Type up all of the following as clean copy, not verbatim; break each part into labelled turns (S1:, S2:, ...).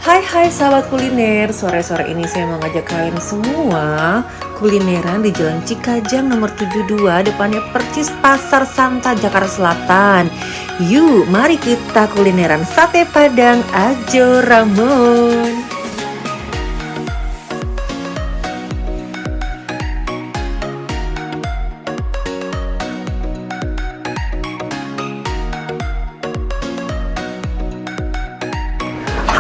S1: Hai sahabat kuliner, sore-sore ini saya mau ngajak kalian semua kulineran di Jalan Cikajang nomor 72, depannya Percis Pasar Santa, Jakarta Selatan. Yuk, mari kita kulineran sate Padang Ajo Ramon.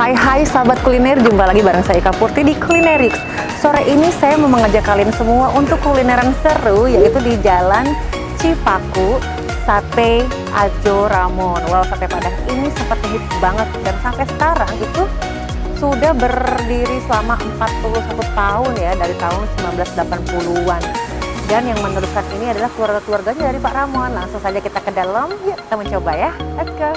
S1: Hai sahabat kuliner, jumpa lagi bareng saya Ika Purti di Kulinerix. Sore ini saya mau mengajak kalian semua untuk kulineran seru, yaitu di Jalan Cipaku, Sate Ajo Ramon. Wow, sate Padang ini sempat hits banget dan sampai sekarang itu sudah berdiri selama 41 tahun ya, dari tahun 1980-an. Dan yang meneruskan ini adalah keluarga-keluarganya dari Pak Ramon. Langsung saja kita ke dalam, yuk kita mencoba ya. Let's go.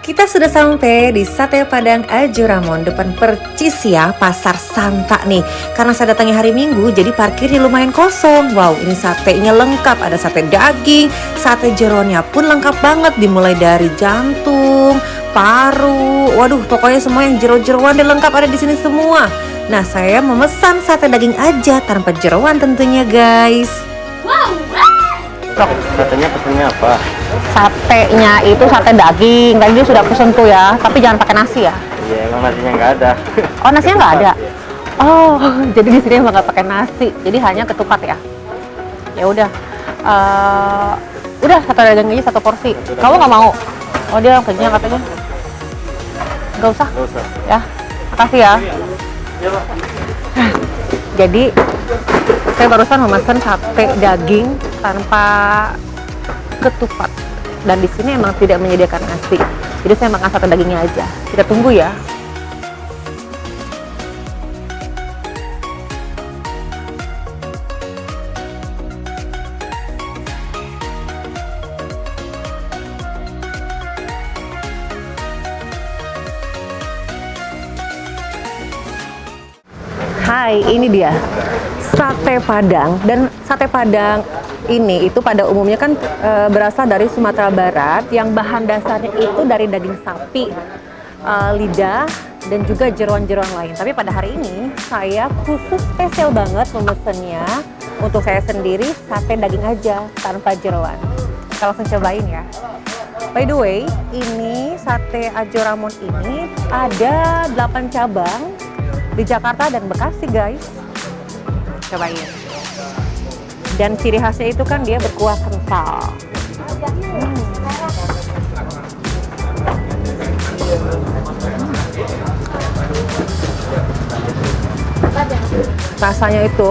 S1: Kita sudah sampai di Sate Padang Ajo Ramon, depan Percis ya, Pasar Santa nih. Karena saya datangnya hari Minggu, jadi parkirnya lumayan kosong. Wow, ini satenya lengkap, ada sate daging, sate jeroannya pun lengkap banget. Dimulai dari jantung, paru, waduh pokoknya semua yang jero-jeroan dan lengkap ada di sini semua. Nah, saya memesan sate daging aja tanpa jeroan tentunya guys.
S2: Satenya pesennya apa?
S3: Satenya itu sate daging. Tadi sudah pesen tuh ya, tapi jangan pakai nasi ya.
S2: Iya, emang nasinya nggak ada.
S3: Oh, nasinya nggak ada. Oh, jadi di sini emang nggak pakai nasi. Jadi hanya ketupat ya. Ya udah. Udah sate daging aja satu porsi. Kamu nggak mau? Oh, dia kenyang katanya. Nggak usah.
S2: Nggak usah.
S3: Ya, makasih ya. Jadi saya barusan memesan sate daging tanpa ketupat, dan di sini emang tidak menyediakan nasi, jadi saya makan sate dagingnya aja. Kita tunggu ya. Hai, ini dia sate Padang. Dan sate Padang ini itu pada umumnya kan berasal dari Sumatera Barat, yang bahan dasarnya itu dari daging sapi, lidah, dan juga jeroan-jeroan lain. Tapi pada hari ini saya khusus spesial banget memesennya untuk saya sendiri, sate daging aja tanpa jeroan. Kita langsung cobain ya. By the way, ini sate Ajo Ramon ini ada 8 cabang di Jakarta dan Bekasi guys. Cobain. Dan ciri khasnya itu kan dia berkuah kental. Rasanya itu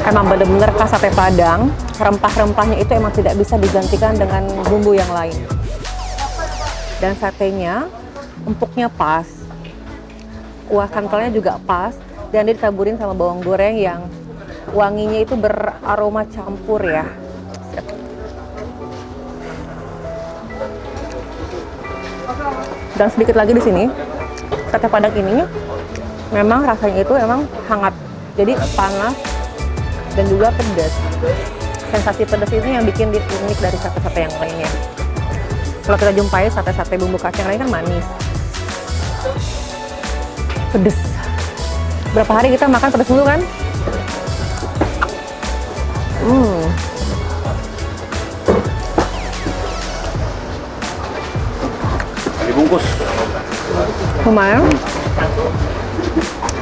S3: emang bener-bener khas sate Padang. Rempah-rempahnya itu emang tidak bisa digantikan dengan bumbu yang lain. Dan satenya empuknya pas, kuah kentalnya juga pas, dan dia ditaburin sama bawang goreng yang wanginya itu beraroma campur ya. Dan sedikit lagi di sini, sate Padang ini memang rasanya itu emang hangat, jadi panas dan juga pedas. Sensasi pedas ini yang bikin dia unik dari sate-sate yang lainnya. Kalau kita jumpai sate-sate bumbu kacang lain kan manis, pedas. Berapa hari kita makan pedas dulu kan?
S2: Dibungkus.
S3: Lumayan.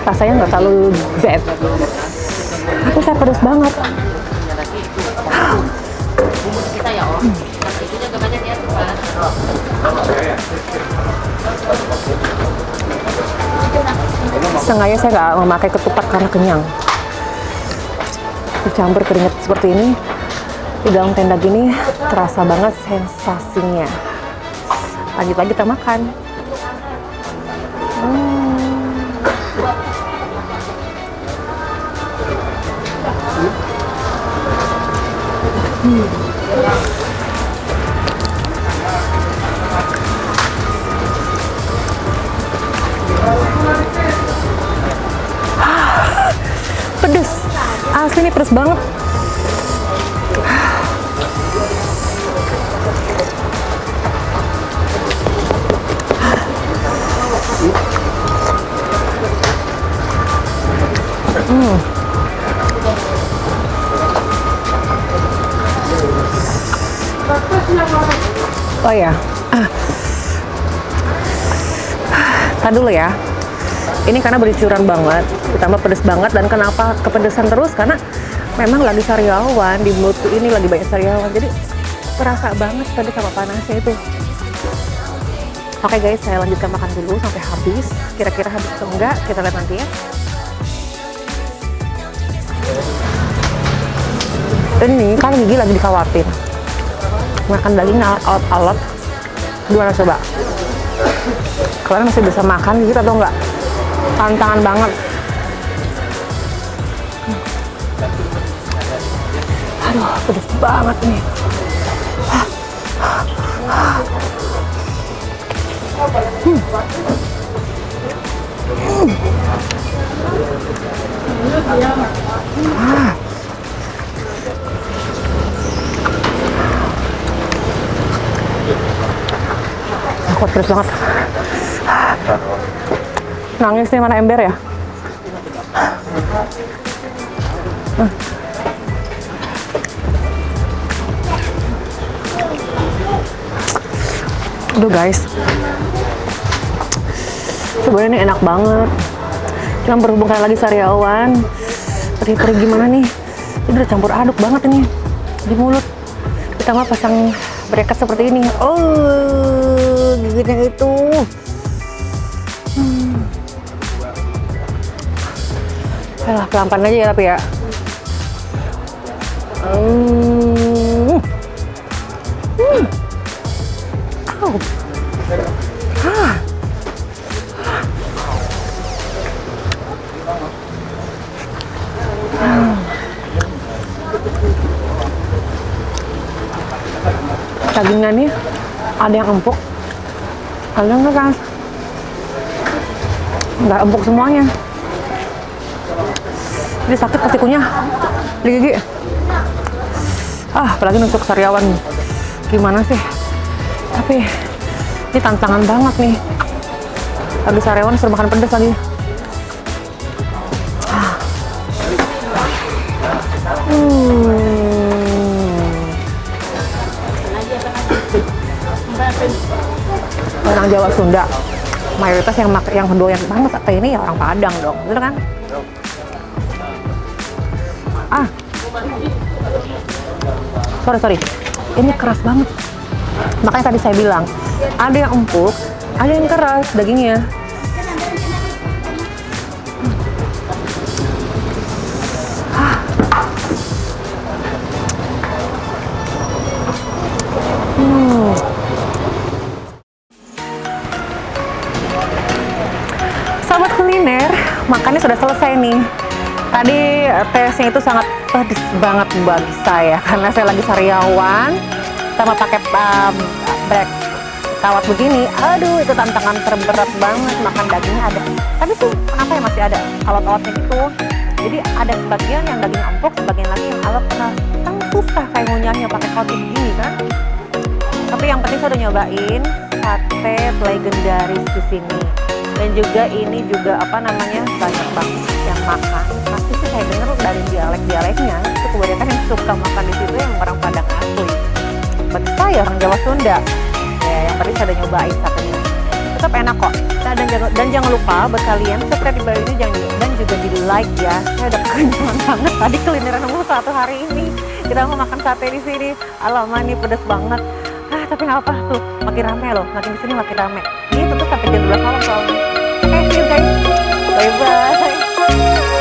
S3: Rasanya nggak terlalu bad. Tapi saya pedas banget. Sengaja saya nggak memakai ketupat karena kenyang. Dicampur keringat seperti ini di dalam tenda gini, terasa banget sensasinya. Lanjut lagi kita makan. Pedes, asli ini pedes banget. Oh ya, tadi dulu ya. Ini karena bericuran banget, ditambah pedes banget. Dan kenapa kepedesan terus? Karena memang lagi sariawan, di mulutku ini lagi banyak sariawan. Jadi terasa banget pedes sama panasnya itu. Oke guys, saya lanjutkan makan dulu sampai habis. Kira-kira habis atau enggak, kita lihat nanti ya. Ini kan gigi lagi dikhawatir. Makan daging alot-alot. Gimana coba? Kalian masih bisa makan gitu atau enggak? Tantangan banget. Aduh, pedes banget nih. Aku pedes banget. Nangis nih, mana ember ya? Aduh guys, sebenarnya ini enak banget. Cuma berhubung kayak lagi sariawan, perih-perih gimana nih? Ini udah campur aduk banget ini di mulut. Ditambah pasang bracket seperti ini. Oh, gigitnya itu. Alah, pelan-pelan aja ya tapi ya. Au. Dagingnya nih ada yang empuk, ada yang keras. Nggak empuk semuanya. Jadi sakit pas sikunya di gigi. Apalagi nusuk sariawan. Gimana sih? Tapi ini tantangan banget nih. Lagi sariawan suruh makan pedas lagi. Orang Jawa Sunda mayoritas yang doyan banget sate ini ya orang Padang dong, bener kan? Sorry, ini keras banget. Makanya tadi saya bilang ada yang empuk, ada yang keras dagingnya. Sobat kuliner, makannya sudah selesai nih. Tadi tesnya itu sangat pedes banget bagi saya karena saya lagi sariawan sama pakai brek kawat begini. Aduh, itu tantangan terberat banget. Makan dagingnya ada, tapi sih kenapa ya masih ada alot-alotnya gitu. Jadi ada sebagian yang daging empuk, sebagian lagi yang alot. Kan susah kayak ngunyahnya pakai kawat begini kan. Tapi yang penting saya udah nyobain sate legendaris di sini. Dan juga ini juga banyak banget yang makan. Pasti sih saya dengar dari dialek-dialeknya itu kebanyakan yang suka makan di situ yang orang Padang asli. Berarti saya orang Jawa Sunda. Ya, yang tadi saya udah nyobain satenya. Tetap enak kok. Nah, dan jangan lupa buat kalian subscribe di bawah ini dan juga di like ya. Saya udah kenyang banget tadi kulineran nomor 1 hari ini. Kita mau makan sate di sini. Alamak, ini pedas banget. Tapi nggak apa tuh, makin rame loh, makin kesini makin rame. Ini tutup sampai jam 12 malam soalnya. Oke, see you guys, bye bye.